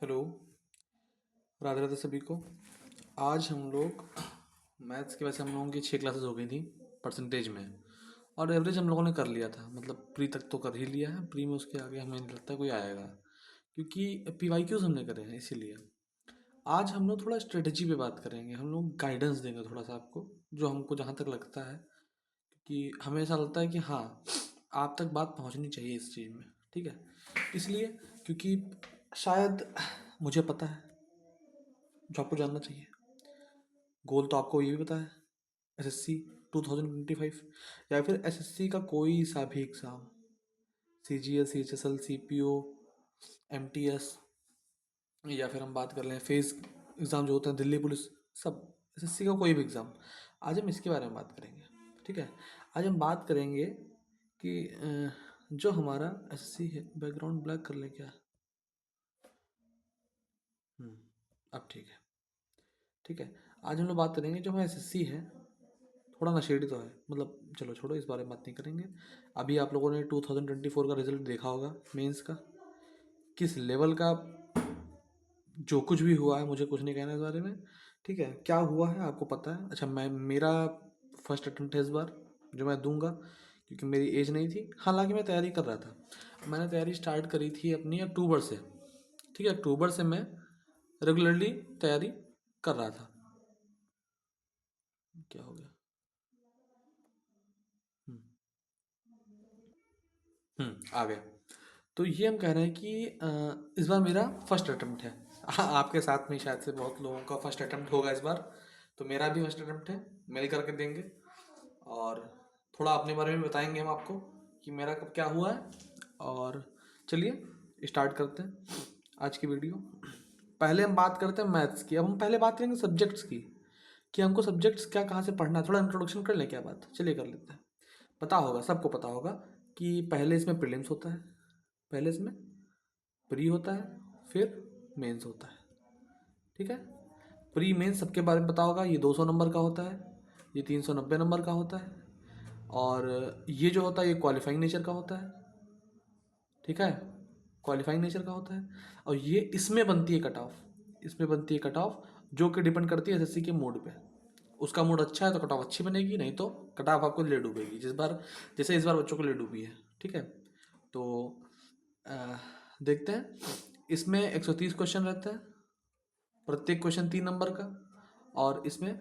Hello. Radhe Radhe सभी को। आज हम लोग मैथ्स की, वैसे हम लोगों की 6 क्लासेस हो गई थी परसेंटेज में, और एवरेज हम लोगों ने कर लिया था, मतलब प्री तक तो कर ही लिया है। प्री में उसके आगे हमें नहीं लगता कोई आएगा, क्योंकि PYQs हमने करे हैं। इसीलिए आज हम लोग थोड़ा स्ट्रेटजी पे बात करेंगे, हम लोग गाइडेंस देंगे थोड़ा सा आपको, जो हमको जहाँ तक लगता है कि हमें ऐसा लगता है कि हाँ, आप तक बात पहुँचनी चाहिए इस चीज़ में। ठीक है, इसलिए क्योंकि शायद मुझे पता है जो आपको जानना चाहिए। गोल तो आपको ये भी पता है, SSC 2025 या फिर SSC का कोई सा भी exam, CGL, CHSL, CPO, MTS, या फिर हम बात कर लें फेस एग्ज़ाम जो होते हैं दिल्ली पुलिस, सब SSC का कोई भी एग्ज़ाम, आज हम इसके बारे में बात करेंगे। ठीक है, आज हम बात करेंगे कि जो हमारा SSC है, बैकग्राउंड ब्लैक कर ले क्या? अब ठीक है। ठीक है, आज हम लोग बात करेंगे जो हमारा SSC है, थोड़ा नशेड़ी तो है, मतलब चलो छोड़ो, इस बारे में बात नहीं करेंगे। अभी आप लोगों ने 2024 का रिजल्ट देखा होगा, मेंस का, किस लेवल का, जो कुछ भी हुआ है मुझे कुछ नहीं कहना इस बारे में। ठीक है, क्या हुआ है आपको पता है। अच्छा, मैं मेरा फर्स्ट अटेम्प्ट है इस बार, जो मैं दूंगा, क्योंकि मेरी एज नहीं थी। हालांकि मैं तैयारी कर रहा था, मैंने तैयारी स्टार्ट करी थी अपनी अक्टूबर से। ठीक है, अक्टूबर से मैं रेगुलरली तैयारी कर रहा था। क्या हो गया? हम्म आ गया। तो ये हम कह रहे हैं कि इस बार मेरा फर्स्ट अटेम्प्ट है। आपके साथ में शायद से बहुत लोगों का फर्स्ट अटेम्प्ट होगा इस बार, तो मेरा भी फर्स्ट अटेम्प्ट है, मिल करके देंगे। और थोड़ा अपने बारे में बताएंगे हम आपको कि मेरा कब क्या हुआ है। और चलिए स्टार्ट करते हैं आज की वीडियो। पहले हम बात करते हैं मैथ्स की। अब हम पहले बात करेंगे सब्जेक्ट्स की, कि हमको सब्जेक्ट्स क्या कहाँ से पढ़ना है। थोड़ा इंट्रोडक्शन कर लें क्या बात, चलिए कर लेते हैं। पता होगा, सबको पता होगा कि पहले इसमें प्रीलिम्स होता है, पहले इसमें प्री होता है, फिर मेंस होता है। ठीक है, प्री मेंस सबके बारे में पता होगा। ये 200 नंबर का होता है, ये 390 नंबर का होता है, और ये जो होता है ये क्वालिफाइंग नेचर का होता है। ठीक है, क्वालिफाइंग नेचर का होता है। और ये इसमें बनती है कट ऑफ, इसमें बनती है कट ऑफ, जो कि डिपेंड करती है SSC के मूड पे। उसका मूड अच्छा है तो कट ऑफ अच्छी बनेगी, नहीं तो कट ऑफ आपको ले डूबेगी, जिस बार जैसे इस बार बच्चों को ले डूबी है। ठीक है, तो अ, देखते हैं। इसमें 130 क्वेश्चन रहता है, प्रत्येक क्वेश्चन 3 नंबर का, और इसमें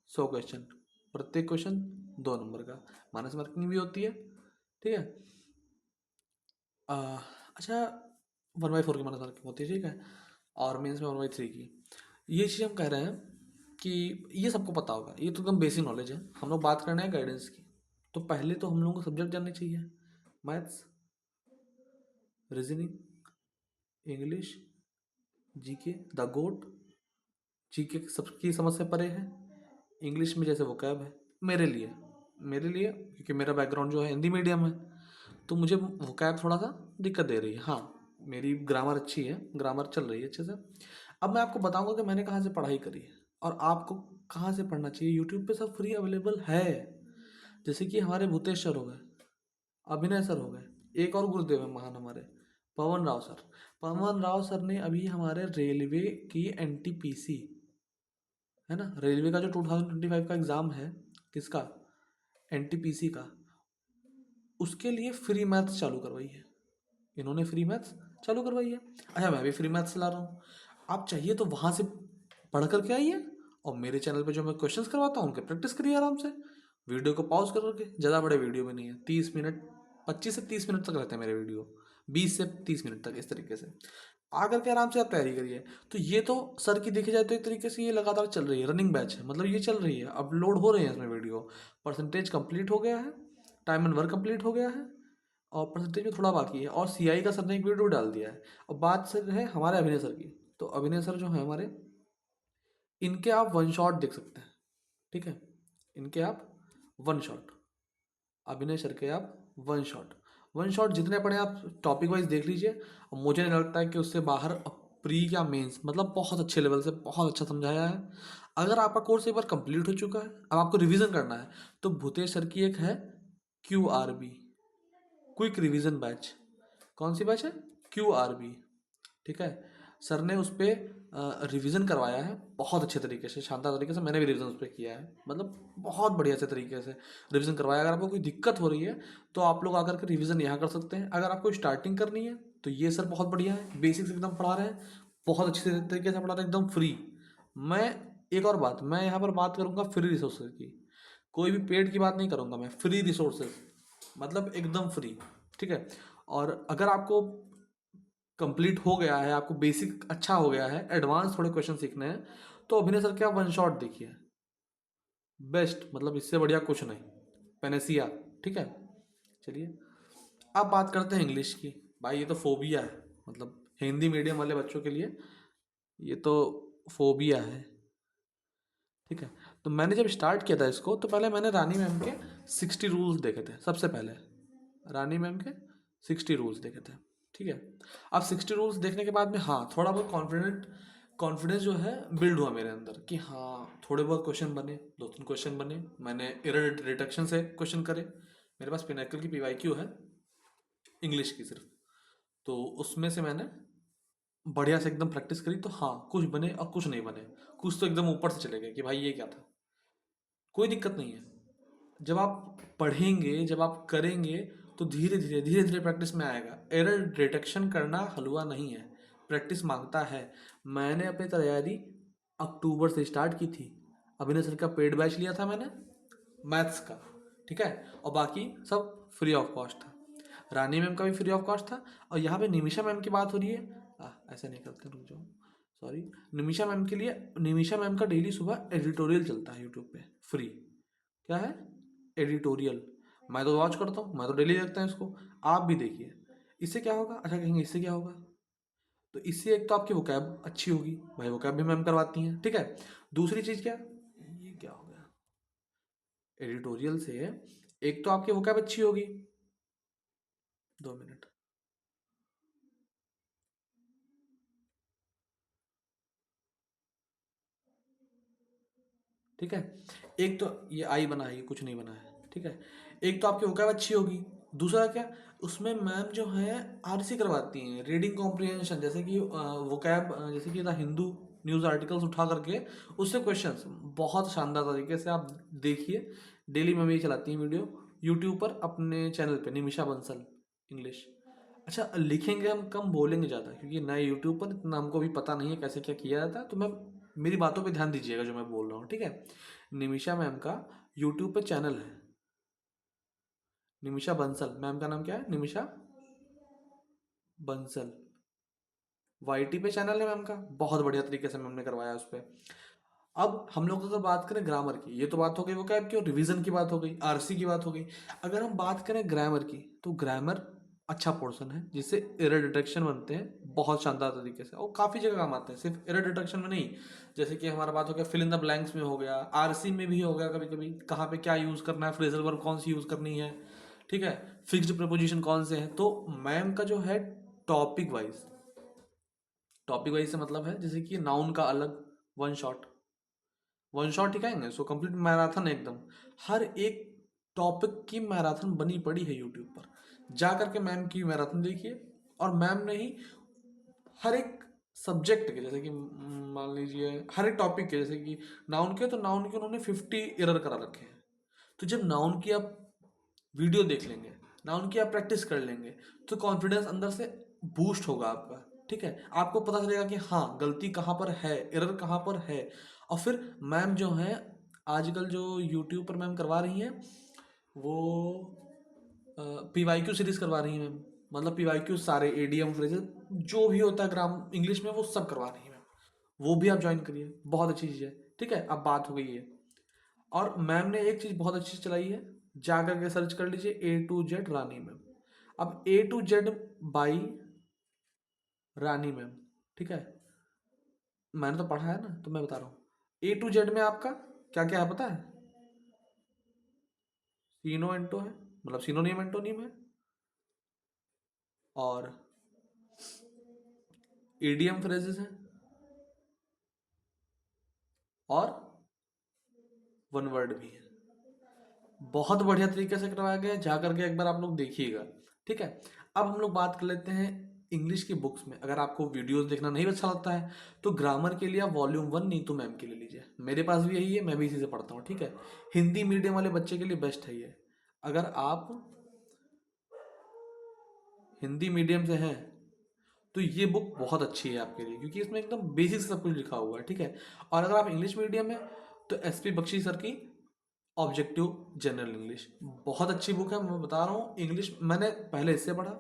100 क्वेश्चन, प्रत्येक क्वेश्चन 2 नंबर का, माइनस मार्किंग भी होती है। ठीक है, अच्छा, 1/4 की माइनस मार्किंग होती है। ठीक है, और मेंस में 1/3 की। ये चीज़ हम कह रहे हैं कि ये सबको पता होगा, ये तो एकदम बेसिक नॉलेज है। हम लोग बात कर रहे हैं गाइडेंस की, तो पहले तो हम लोगों को सब्जेक्ट जानने चाहिए। Maths, reasoning, English, GK, the goat. GK सबकी समझ से परे है। इंग्लिश में जैसे वोकैब है, मेरे लिए क्योंकि मेरा बैकग्राउंड जो है हिंदी मीडियम है, तो मुझे वोकैब थोड़ा सा दिक्कत दे रही है। हाँ, मेरी ग्रामर अच्छी है, ग्रामर चल रही है अच्छे से। अब मैं आपको बताऊंगा कि मैंने कहाँ से पढ़ाई करी है और आपको कहाँ से पढ़ना चाहिए। यूट्यूब पे सब फ्री अवेलेबल है, जैसे कि हमारे भूतेश सर हो गए, अभिनय सर हो गए, एक और गुरुदेव है महान हमारे, पवन राव सर। पवन राव सर ने अभी हमारे रेलवे की NTPC, है ना, रेलवे का जो 2025 का एग्ज़ाम है, किसका, NTPC का, उसके लिए फ्री मैथ्स चालू करवाई है। इन्होंने फ्री मैथ्स चालू करवाई है। अच्छा, मैं भी फ्री मैथ्स ला रहा हूँ, आप चाहिए तो वहाँ से पढ़ करके आइए, और मेरे चैनल पे जो मैं क्वेश्चंस करवाता हूँ उनके प्रैक्टिस करिए आराम से। वीडियो को पॉज कर करके, ज़्यादा बड़े वीडियो भी नहीं है, 30 मिनट, 25 से 30 मिनट तक रहते हैं मेरे वीडियो, 20 से 30 मिनट तक, इस तरीके से आकर के आराम से आप तैयारी करिए। तो ये तो सर की देखी जाए तो एक तरीके से ये लगातार चल रही है, रनिंग बैच है, मतलब ये चल रही है, अपलोड हो रहे हैं इसमें वीडियो। परसेंटेज कंप्लीट हो गया है, टाइम एंड वर्क कंप्लीट हो गया है, और परसेंटेज में थोड़ा बाकी है, और CI का सर ने एक वीडियो डाल दिया है। और बात सर है हमारे अभिनय सर की, तो अभिनय सर जो है हमारे, इनके आप वन शॉट देख सकते हैं। ठीक है, इनके आप वन शॉट, अभिनय सर के आप वन शॉट जितने पढ़े आप टॉपिक वाइज देख लीजिए। और मुझे नहीं लगता है कि उससे बाहर प्री या मेंस, मतलब बहुत अच्छे लेवल से बहुत अच्छा समझाया है। अगर आपका कोर्स एक बार कंप्लीट हो चुका है, अब आपको रिवीजन करना है, तो भूतेश सर की एक है QRB, क्विक रिवीजन बैच। कौन सी बैच है? QRB। ठीक है, सर ने उस पर रिवीजन करवाया है बहुत अच्छे तरीके से, शानदार तरीके से। मैंने भी रिवीजन उस पर किया है, मतलब बहुत बढ़िया से तरीके से रिवीजन करवाया। अगर आपको कोई दिक्कत हो रही है तो आप लोग आकर के रिवीजन यहाँ कर सकते हैं। अगर आपको स्टार्टिंग करनी है तो ये सर बहुत बढ़िया है, बेसिक्स एकदम पढ़ा रहे हैं, बहुत अच्छे तरीके से पढ़ा रहे हैं, एकदम फ्री। मैं एक और बात, मैं यहाँ पर बात करूँगा फ्री रिसोर्सेज की, कोई भी पेड की बात नहीं करूँगा मैं, फ्री रिसोर्सेज मतलब एकदम फ्री, ठीक है। और अगर आपको कंप्लीट हो गया है, आपको बेसिक अच्छा हो गया है, एडवांस थोड़े क्वेश्चन सीखने हैं, तो अभिनय सर क्या वन शॉट देखिए, बेस्ट, मतलब इससे बढ़िया कुछ नहीं, पेनेसिया, ठीक है। चलिए अब बात करते हैं इंग्लिश की। भाई ये तो फोबिया है, मतलब हिंदी मीडियम वाले बच्चों के लिए ये तो फोबिया है, ठीक है। तो मैंने जब स्टार्ट किया था इसको, तो पहले मैंने रानी मैम के 60 रूल्स देखे थे सबसे पहले, रानी मैम के 60 रूल्स देखे थे, ठीक है। अब 60 रूल्स देखने के बाद में हाँ थोड़ा बहुत कॉन्फिडेंस जो है बिल्ड हुआ मेरे अंदर कि हाँ थोड़े बहुत क्वेश्चन बने, 2-3 क्वेश्चन बने, मैंने एरर डिटेक्शन से क्वेश्चन करे। मेरे पास पिनाकल की पीवाईक्यू है इंग्लिश की सिर्फ, तो उसमें से मैंने बढ़िया से एकदम प्रैक्टिस करी, तो हाँ कुछ बने और कुछ नहीं बने, कुछ तो एकदम ऊपर से चले गए कि भाई ये क्या था। कोई दिक्कत नहीं है, जब आप पढ़ेंगे, जब आप करेंगे, तो धीरे धीरे प्रैक्टिस में आएगा। एरर डिटेक्शन करना हलवा नहीं है, प्रैक्टिस मांगता है। मैंने अपनी तैयारी अक्टूबर से स्टार्ट की थी, अभिनय सर का पेड बैच लिया था मैंने मैथ्स का, ठीक है, और बाकी सब फ्री ऑफ कॉस्ट था। रानी मैम का भी फ्री ऑफ कॉस्ट था। और यहाँ पे निमिषा मैम की बात हो रही है, ऐसा नहीं करते, रुक जाओ, सॉरी। निमिषा मैम के लिए, निमिषा मैम का डेली सुबह एडिटोरियल चलता है यूट्यूब पे फ्री। क्या है? एडिटोरियल। मैं तो वॉच करता हूँ, मैं तो डेली देखता हूँ इसको, आप भी देखिए। इससे क्या होगा? अच्छा कहेंगे इससे क्या होगा, तो इससे एक तो आपकी वोकैब अच्छी होगी, भाई वोकैब भी मैम करवाती हैं, ठीक है। दूसरी चीज़ क्या, ये क्या हो गया, एडिटोरियल से एक तो आपकी वोकैब अच्छी होगी, 2 मिनट, ठीक है। एक तो ये आई बना है, ये कुछ नहीं बना है, ठीक है। एक तो आपकी वोकैब अच्छी होगी, दूसरा क्या, उसमें मैम जो है आरसी करवाती हैं, रीडिंग कॉम्प्रिहेंशन, जैसे कि वोकैब, जैसे कि द हिंदू न्यूज़ आर्टिकल्स उठा करके उससे क्वेश्चंस बहुत शानदार तरीके से आप देखिए। डेली मैम ये चलाती हैं वीडियो यूट्यूब पर अपने चैनल पे, निमिषा बंसल इंग्लिश। अच्छा लिखेंगे हम कम, बोलेंगे ज़्यादा, क्योंकि नए यूट्यूब पर इतना हमको भी पता नहीं है कैसे क्या किया जाता है, तो मैं, मेरी बातों पे ध्यान दीजिएगा जो मैं बोल रहा हूँ, ठीक है। निमिषा मैम का यूट्यूब पे चैनल है, निमिषा बंसल, मैम का नाम क्या है, निमिषा बंसल, वाईटी पे चैनल है मैम का, बहुत बढ़िया तरीके से मैम ने करवाया उस पर। अब हम लोग अगर बात करें ग्रामर की, ये तो बात हो गई वो क्या की, रिवीजन की बात हो गई, आरसी की बात हो गई। अगर हम बात करें ग्रामर की, तो ग्रामर अच्छा पोर्शन है जिससे एरर डिटेक्शन बनते हैं बहुत शानदार तरीके से, और काफ़ी जगह काम आते हैं, सिर्फ एरर डिटेक्शन में नहीं। जैसे कि हमारा बात हो गया फिल इन द ब्लैंक्स में, हो गया आरसी में भी हो गया, कभी कभी कहाँ पे क्या यूज़ करना है, फ्रेजल वर्ब कौन सी यूज़ करनी है, ठीक है, फिक्स्ड प्रपोजिशन कौन से हैं। तो मैम का जो है टॉपिक वाइज, टॉपिक वाइज से मतलब है जैसे कि नाउन का अलग, वन शॉट, वन शॉट ही कहेंगे सो, कंप्लीट मैराथन एकदम, हर एक टॉपिक की मैराथन बनी पड़ी है यूट्यूब पर, जा करके मैम की मैराथन देखिए। और मैम ने ही हर एक सब्जेक्ट के, जैसे कि मान लीजिए हर एक टॉपिक के, जैसे कि नाउन के, तो नाउन के उन्होंने 50 एरर करा रखे हैं। तो जब नाउन की आप वीडियो देख लेंगे, नाउन की आप प्रैक्टिस कर लेंगे, तो कॉन्फिडेंस अंदर से बूस्ट होगा आपका, ठीक है। आपको पता चलेगा कि हाँ गलती कहाँ पर है, एरर कहाँ पर है। और फिर मैम जो है आजकल जो यूट्यूब पर मैम करवा रही हैं, वो पीवाईक्यू सीरीज करवा रही हैं मैम, मतलब पीवाईक्यू सारे एडीएम फ्रेजेस जो भी होता है ग्राम इंग्लिश में, वो सब करवा रही हैं मैम, वो भी आप ज्वाइन करिए, बहुत अच्छी चीज़ है, ठीक है। अब बात हो गई है, और मैम ने एक चीज़ बहुत अच्छी चलाई है, जा करके सर्च कर लीजिए A to Z Rani ma'am. अब A to Z by Rani ma'am, ठीक है। मैंने तो पढ़ा है ना, तो मैं बता रहा हूँ। A to Z में आपका क्या क्या है पता है, सीनो एंटो है, मतलब सिनोनियम एंटोनियम है, और ईडीएम फ्रेजेस हैं, और वन वर्ड भी है। बहुत बढ़िया तरीके से करवाया गया है, जा करके एक बार आप लोग देखिएगा, ठीक है। अब हम लोग बात कर लेते हैं इंग्लिश की बुक्स में अगर आपको वीडियोस देखना नहीं अच्छा लगता है तो ग्रामर के लिए आप वॉल्यूम 1 नीतू मैम के ले लीजिए। मेरे पास भी यही है, मैं भी इसी से पढ़ता हूँ, ठीक है। हिंदी मीडियम वाले बच्चे के लिए बेस्ट है ये। अगर आप हिंदी मीडियम से हैं तो ये बुक बहुत अच्छी है आपके लिए, क्योंकि इसमें एकदम बेसिक सब कुछ लिखा हुआ है, ठीक है। और अगर आप इंग्लिश मीडियम में तो एसपी बख्शी सर की ऑब्जेक्टिव जनरल इंग्लिश बहुत अच्छी बुक है। मैं बता रहा हूँ, इंग्लिश मैंने पहले इससे पढ़ा,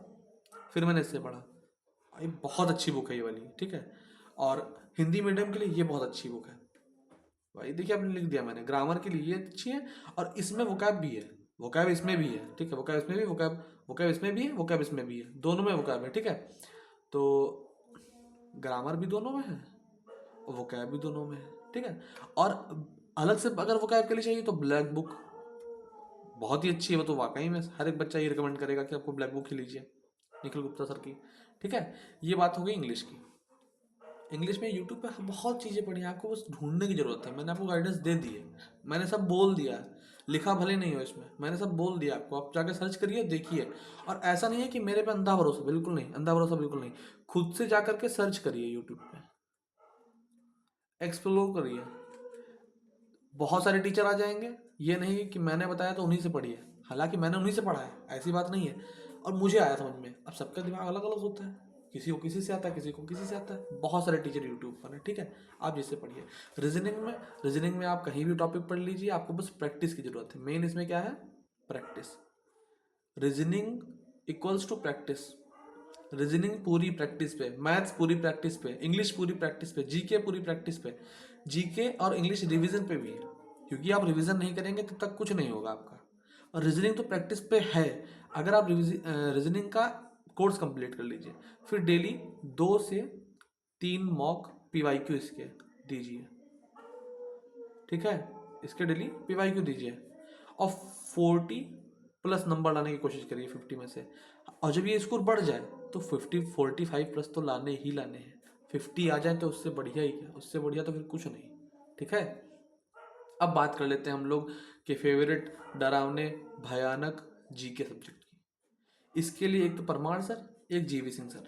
फिर मैंने इससे पढ़ा। ये बहुत अच्छी बुक है ये वाली, ठीक है। और हिंदी मीडियम के लिए ये बहुत अच्छी बुक है भाई। देखिए आपने लिख दिया मैंने, ग्रामर के लिए ये अच्छी है। और इसमें वोकैब भी है, वोकैब इसमें भी है, ठीक है। वोकैब इसमें भी, वोकैब वोकैब इसमें भी है, वोकैब इसमें भी है, दोनों में वोकैब है, ठीक है। तो ग्रामर भी दोनों में है और वोकैब भी दोनों में है, ठीक है। और अलग से अगर वोकैब के लिए चाहिए तो ब्लैक बुक बहुत ही अच्छी है। वो तो वाकई में हर एक बच्चा ये रिकमेंड करेगा कि आपको ब्लैक बुक ही लीजिए, निखिल गुप्ता सर की, ठीक है। ये बात हो गई इंग्लिश की। इंग्लिश में यूट्यूब पे बहुत चीज़ें पढ़ी हैं, आपको बस ढूंढने की ज़रूरत है। मैंने आपको गाइडेंस दे दी है, मैंने सब बोल दिया है। लिखा भले नहीं हो इसमें, मैंने सब बोल दिया आपको, आप जाके सर्च करिए, देखिए। और ऐसा नहीं है कि मेरे पे अंधा भरोसा, बिल्कुल नहीं, अंधा भरोसा बिल्कुल नहीं। खुद से जा करके सर्च करिए यूट्यूब पे, एक्सप्लोर करिए। बहुत सारे टीचर आ जाएंगे, ये नहीं कि मैंने बताया तो उन्हीं से पढ़िए, हालांकि मैंने उन्हीं से पढ़ा है, ऐसी बात नहीं है। और मुझे आया समझ में। अब सबका दिमाग अलग अलग होता है, किसी को किसी से आता है, किसी को किसी से आता है। बहुत सारे टीचर यूट्यूब पर हैं, ठीक है। आप जिससे पढ़िए। रीजनिंग में आप कहीं भी टॉपिक पढ़ लीजिए, आपको बस प्रैक्टिस की जरूरत है। मेन इसमें क्या है? Practice. Reasoning equals to practice. Reasoning पूरी प्रैक्टिस पे, मैथ्स पूरी प्रैक्टिस पे, इंग्लिश पूरी प्रैक्टिस पे, जीके पूरी प्रैक्टिस पे। जीके और इंग्लिश रिवीजन पे भी है, क्योंकि आप रिवीजन नहीं करेंगे तब तक कुछ नहीं होगा आपका। और रीजनिंग तो प्रैक्टिस पे है। अगर आप रीजनिंग का कोर्स कंप्लीट कर लीजिए, फिर डेली 2 से 3 मॉक पीवाईक्यू इसके दीजिए, ठीक है। इसके डेली पीवाईक्यू दीजिए और 40+ नंबर लाने की कोशिश करिए 50 में से। और जब ये स्कोर बढ़ जाए तो 45+ तो लाने ही लाने हैं। 50 आ जाए तो उससे बढ़िया ही क्या, उससे बढ़िया तो फिर कुछ नहीं, ठीक है। अब बात कर लेते हैं हम लोग के फेवरेट डरावने भयानक जीके सब्जेक्ट की। इसके लिए एक तो परमार सर, एक जीवी सिंह सर,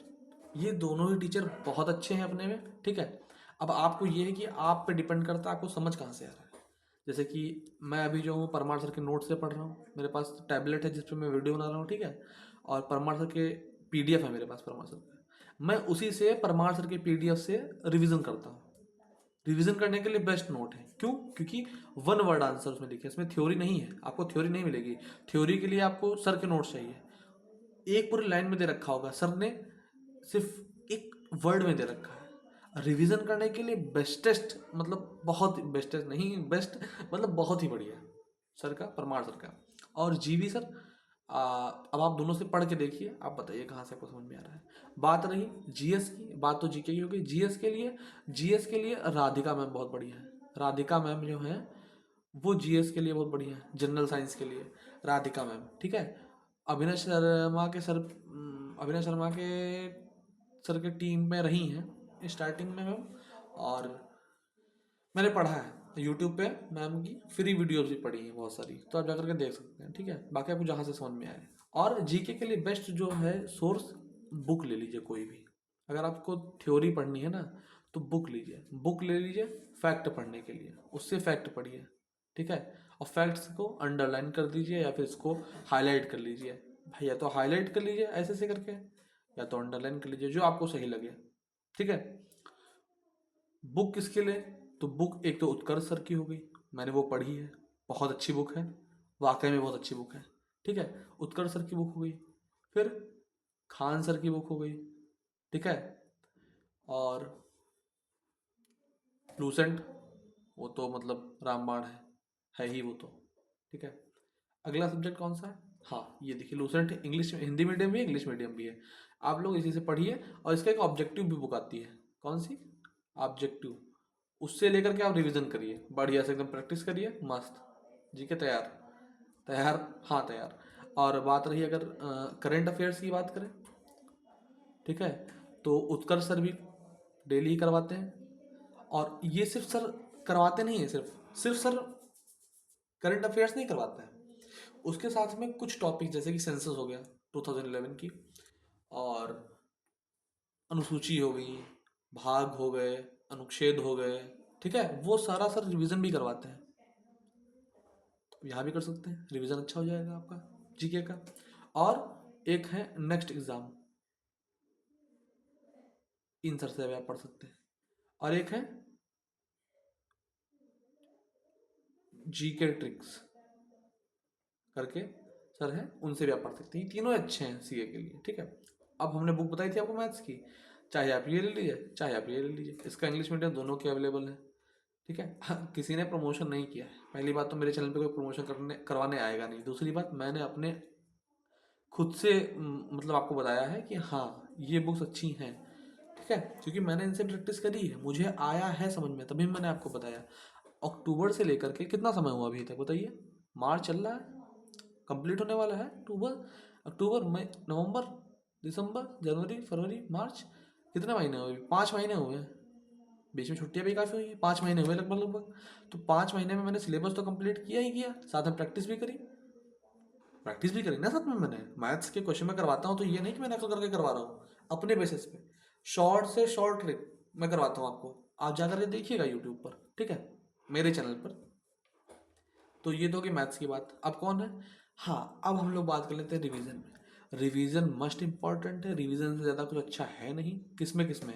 ये दोनों ही टीचर बहुत अच्छे हैं अपने में, ठीक है। अब आपको ये है कि आप पे डिपेंड करता है आपको समझ कहाँ से आ रहा है। जैसे कि मैं अभी जो हूँ परमार सर के नोट से पढ़ रहा हूँ, मेरे पास टैबलेट है जिस पर मैं वीडियो बना रहा हूँ, ठीक है। और परमार सर के पीडीएफ है मेरे पास, परमार सर का। मैं उसी से परमार सर के पीडीएफ से रिवीजन करता हूँ। रिवीजन करने के लिए बेस्ट नोट है, क्यों? क्योंकि 1 वर्ड आंसर उसमें लिखे, इसमें थ्योरी नहीं है, आपको थ्योरी नहीं मिलेगी। थ्योरी के लिए आपको सर के नोट्स चाहिए। एक पूरी लाइन में दे रखा होगा, सर ने सिर्फ एक वर्ड में दे रखा है। रिवीजन करने के लिए बेस्टेस्ट, मतलब बहुत बेस्टेस्ट नहीं, बेस्ट मतलब बहुत ही बढ़िया सर का, परमार सर का। और जीवी सर, अब आप दोनों से पढ़ के देखिए, आप बताइए कहाँ से आपको समझ में आ रहा है। बात रही जीएस की, बात तो जीके की हो गई। जीएस के लिए राधिका मैम बहुत बढ़िया है। राधिका मैम जो है वो जीएस के लिए बहुत बढ़िया है, जनरल साइंस के लिए राधिका मैम, ठीक है। अभिनय शर्मा के सर के टीम में रही हैं स्टार्टिंग में मैम। और मैंने पढ़ा है यूट्यूब पे, मैम की फ्री वीडियोस भी पढ़ी हैं बहुत सारी, तो आप जाकर के देख सकते हैं, ठीक है। बाकी आपको जहाँ से समझ में आए। और जीके के लिए बेस्ट जो है सोर्स, बुक ले लीजिए कोई भी। अगर आपको थ्योरी पढ़नी है ना तो बुक लीजिए, बुक ले लीजिए फैक्ट पढ़ने के लिए, उससे फैक्ट पढ़िए, ठीक है। और फैक्ट्स को अंडरलाइन कर दीजिए या फिर इसको हाईलाइट कर लीजिए। भाई या तो हाईलाइट कर लीजिए ऐसे से करके, या तो अंडरलाइन कर लीजिए, जो आपको सही लगे, ठीक है। बुक किसके लिए? तो बुक एक तो उत्कर्ष सर की हो गई, मैंने वो पढ़ी है, बहुत अच्छी बुक है, वाकई में बहुत अच्छी बुक है, ठीक है। उत्कर्ष सर की बुक हो गई, फिर खान सर की बुक हो गई, ठीक है। और लूसेंट, वो तो मतलब रामबाण है ही वो तो, ठीक है। अगला सब्जेक्ट कौन सा है? हाँ ये देखिए लूसेंट, इंग्लिश हिंदी मीडियम भी है, इंग्लिश मीडियम भी है। आप लोग इसी से पढ़िए। और इसका एक ऑब्जेक्टिव भी बुक आती है, कौन सी? ऑब्जेक्टिव। उससे लेकर के आप रिवीजन करिए, बढ़िया से एकदम प्रैक्टिस करिए, मस्त जी के तैयार। तैयार, हाँ तैयार। और बात रही अगर करंट अफेयर्स की बात करें, ठीक है, तो उत्कर्ष सर भी डेली ही करवाते हैं। और ये सिर्फ सर करवाते नहीं है, सिर्फ सर करंट अफेयर्स नहीं करवाते हैं, उसके साथ में कुछ टॉपिक जैसे कि सेंसस हो गया 2011 की, और अनुसूची हो गई, भाग हो गए, अनुच्छेद हो गए, ठीक है, वो सारा सर रिवीजन भी करवाते हैं। यहाँ भी कर सकते हैं, रिवीजन अच्छा हो जाएगा आपका जीके का। और एक है नेक्स्ट एग्जाम, इन सर से भी आप पढ़ सकते हैं। और एक है जीके ट्रिक्स करके सर है, उनसे भी आप पढ़ सकते हैं। ये तीनों अच्छे हैं सीए के लिए, ठीक है। अब हमने बुक बताई थी आपको मैथ्स की, चाहे आप ये ले लीजिए चाहे आप ये ले लीजिए, इसका इंग्लिश मीडियम दोनों के अवेलेबल है, ठीक है। हाँ, किसी ने प्रमोशन नहीं किया है। पहली बात तो मेरे चैनल पे कोई प्रमोशन करवाने आएगा नहीं। दूसरी बात, मैंने अपने खुद से मतलब आपको बताया है कि हाँ ये बुक्स अच्छी हैं, ठीक है, क्योंकि मैंने इनसे प्रैक्टिस करी है, मुझे आया है समझ में, तभी मैंने आपको बताया। अक्टूबर से लेकर के कितना समय हुआ अभी तक बताइए, मार्च चल रहा है, कंप्लीट होने वाला है अक्टूबर, अक्टूबर मई नवंबर दिसंबर जनवरी फरवरी मार्च, कितने महीने हुए? 5 महीने हुए हैं। बीच में छुट्टियां भी काफ़ी हुई हैं, 5 महीने हुए लगभग लगभग। तो 5 महीने में मैंने सिलेबस तो कंप्लीट किया ही किया, साथ में प्रैक्टिस भी करी ना साथ में। मैंने मैथ्स के क्वेश्चन में करवाता हूँ तो ये नहीं कि मैं नकल करके करवा रहा हूँ, अपने बेसिस पे शॉर्ट से शॉर्ट ट्रिक मैं करवाता हूँ आपको। आप जा करके देखिएगा यूट्यूब पर, ठीक है, मेरे चैनल पर। तो ये तो होगी मैथ्स की बात। अब कौन है? हाँ, अब हम लोग बात कर लेते हैं रिवीजन में। रिवीजन मस्ट इम्पॉर्टेंट है, रिवीजन से ज़्यादा कुछ अच्छा है नहीं। किसमें किसमें?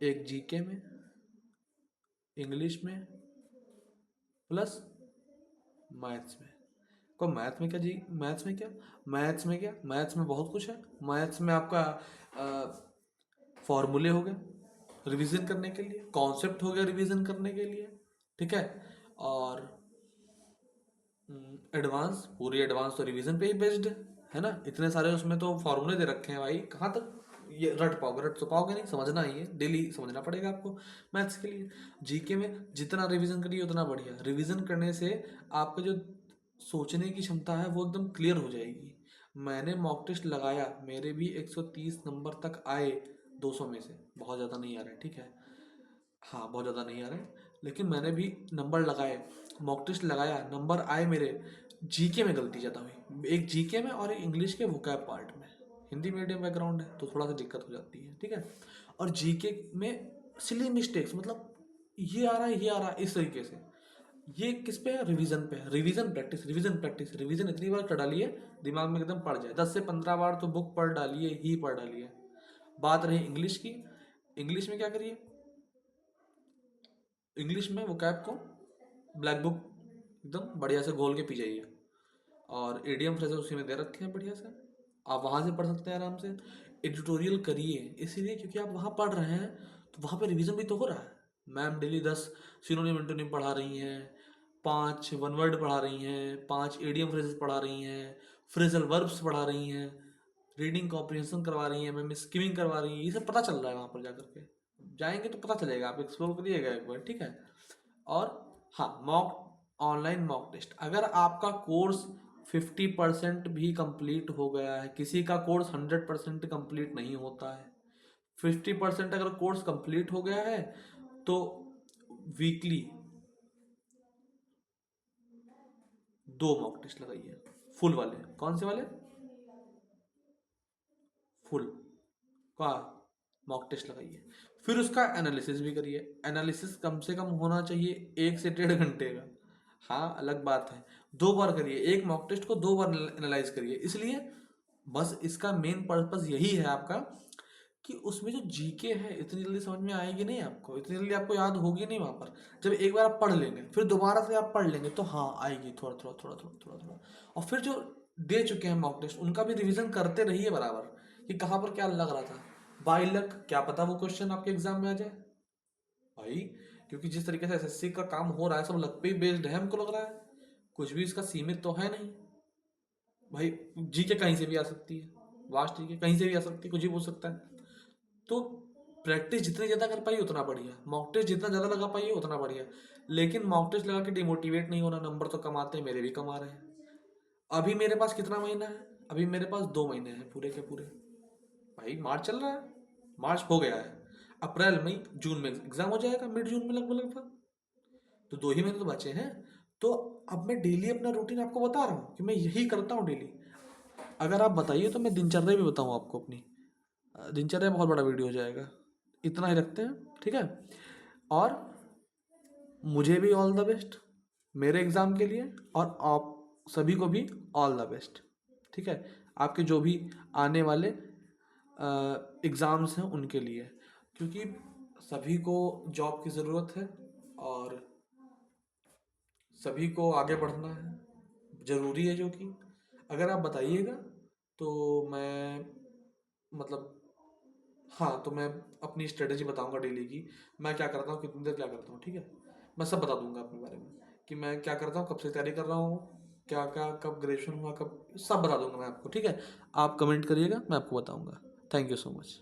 एक जीके में, इंग्लिश में, प्लस मैथ्स में। को मैथ्स में क्या जी? मैथ्स में बहुत कुछ है। मैथ्स में आपका फॉर्मूले हो गए रिवीजन करने के लिए, कॉन्सेप्ट हो गया रिवीजन करने के लिए, ठीक है। और एडवांस, पूरी एडवांस तो रिवीजन पे ही बेस्ड है ना। इतने सारे उसमें तो फॉर्मूले दे रखे हैं भाई, कहाँ तक ये रट पाओगे? रट तो पाओगे नहीं, समझना ही है, डेली समझना पड़ेगा आपको मैथ्स के लिए। जीके में जितना रिवीजन करिए उतना बढ़िया। रिवीजन करने से आपका जो सोचने की क्षमता है वो एकदम क्लियर हो जाएगी। मैंने मॉक टेस्ट लगाया, मेरे भी 130 नंबर तक आए 200 में से, बहुत ज़्यादा नहीं आ रहा है, ठीक है, हाँ बहुत ज़्यादा नहीं आ रहे, लेकिन मैंने भी नंबर लगाए, मॉक टेस्ट लगाया, नंबर आए मेरे। जीके में गलती ज़्यादा हुई, एक जीके में और एक इंग्लिश के वोकैब पार्ट में। हिंदी मीडियम बैकग्राउंड है तो थोड़ा सा दिक्कत हो जाती है, ठीक है। और जीके में सिली मिस्टेक्स, मतलब ये आ रहा है ये आ रहा है इस तरीके से। ये किस पे है? रिवीजन पे है। Revision practice, revision practice, revision इतनी बार कर डालिए दिमाग में एकदम पड़ जाए। 10 से 15 बार तो बुक पढ़ डालिए ही पढ़ डालिए। बात रही इंग्लिश की, इंग्लिश में क्या करिए? इंग्लिश में वोकैब को ब्लैक बुक एकदम बढ़िया से घोल के पी जाइए, और एडीएम फ्रेजेस उसी में दे रखे हैं बढ़िया से, आप वहाँ से पढ़ सकते हैं आराम से। एडिटोरियल करिए, इसीलिए क्योंकि आप वहाँ पढ़ रहे हैं तो वहाँ पे रिवीजन भी तो हो रहा है। मैम डेली 10 सिनोनिम एंटोनिम पढ़ा रही हैं, 5 वन वर्ड पढ़ा रही हैं, 5 एडीएम फ्रेजेस पढ़ा रही हैं, फ्रेजल वर्ब्स पढ़ा रही हैं, रीडिंग कॉम्प्रिहेंशन करवा रही हैं, मैम स्किमिंग करवा रही हैं। ये सब पता चल रहा है वहाँ पर जाकर के, जाएंगे तो पता चलेगा, आप एक्सप्लोर करिएगा एक बार, ठीक है। और हाँ, मॉक ऑनलाइन मॉक टेस्ट, अगर आपका कोर्स 50% भी कंप्लीट हो गया है, किसी का कोर्स 100% कंप्लीट नहीं होता है, 50% अगर कोर्स कंप्लीट हो गया है तो वीकली 2 मॉक टेस्ट लगाइए, फुल वाले। कौन से वाले? फुल का मॉक टेस्ट लगाइए, फिर उसका एनालिसिस भी करिए। एनालिसिस कम से कम होना चाहिए 1 से 1.5 घंटे का। हाँ अलग बात है, 2 बार करिए, एक मॉक टेस्ट को 2 बार एनालाइज करिए। इसलिए बस इसका मेन पर्पस यही है आपका कि उसमें जो जीके है इतनी जल्दी समझ में आएगी नहीं आपको, इतनी जल्दी आपको याद होगी नहीं वहाँ पर। जब एक बार आप पढ़ लेंगे फिर दोबारा से आप पढ़ लेंगे तो हाँ आएगी, थोड़ा थोड़ा थोड़ा थोड़ा थोड़ा थोड़ा। और फिर जो दे चुके हैं मॉक टेस्ट उनका भी रिवीजन करते रहिए बराबर, कि कहाँ पर क्या लग रहा था। बाई लक क्या पता वो क्वेश्चन आपके एग्जाम में आ जाए भाई, क्योंकि जिस तरीके से एसएससी का काम हो रहा है सब लक पे ही बेस्ड है, हमको लग रहा है कुछ भी इसका सीमित तो है नहीं भाई। जीके कहीं से भी आ सकती है, वास्ट जीके कहीं से भी आ सकती है, कुछ भी पूछ सकता है। तो प्रैक्टिस जितनी ज़्यादा कर पाइए उतना बढ़िया, मॉक टेस्ट जितना ज़्यादा लगा पाइए उतना बढ़िया। लेकिन मॉक टेस्ट लगा के डिमोटिवेट नहीं होना, नंबर तो कमाते हैं, मेरे भी कमा रहे हैं। अभी मेरे पास कितना महीना है? अभी मेरे पास 2 महीने हैं पूरे के पूरे भाई। मार्च चल रहा है, मार्च हो गया है, अप्रैल मई जून में एग्जाम हो जाएगा, मिड जून में लगभग लगभग, तो 2 ही महीने तो बचे हैं। तो अब मैं डेली अपना रूटीन आपको बता रहा हूँ कि मैं यही करता हूँ डेली। अगर आप बताइए तो मैं दिनचर्या भी बताऊँ आपको अपनी। दिनचर्या बहुत बड़ा वीडियो हो जाएगा, इतना ही रखते हैं, ठीक है। और मुझे भी ऑल द बेस्ट मेरे एग्ज़ाम के लिए, और आप सभी को भी ऑल द बेस्ट, ठीक है, आपके जो भी आने वाले एग्ज़ाम्स हैं उनके लिए, क्योंकि सभी को जॉब की ज़रूरत है और सभी को आगे बढ़ना है, ज़रूरी है, जो कि अगर आप बताइएगा तो मैं, मतलब, हाँ, तो मैं अपनी स्ट्रेटजी बताऊंगा डेली की, मैं क्या करता हूँ, कितनी देर क्या करता हूँ, ठीक है। मैं सब बता दूंगा अपने बारे में कि मैं क्या करता हूँ, कब से तैयारी कर रहा हूँ, क्या क्या कब ग्रेजुएशन हुआ, कब, सब बता दूंगा मैं आपको, ठीक है। आप कमेंट करिएगा, मैं आपको बताऊंगा। Thank you so much.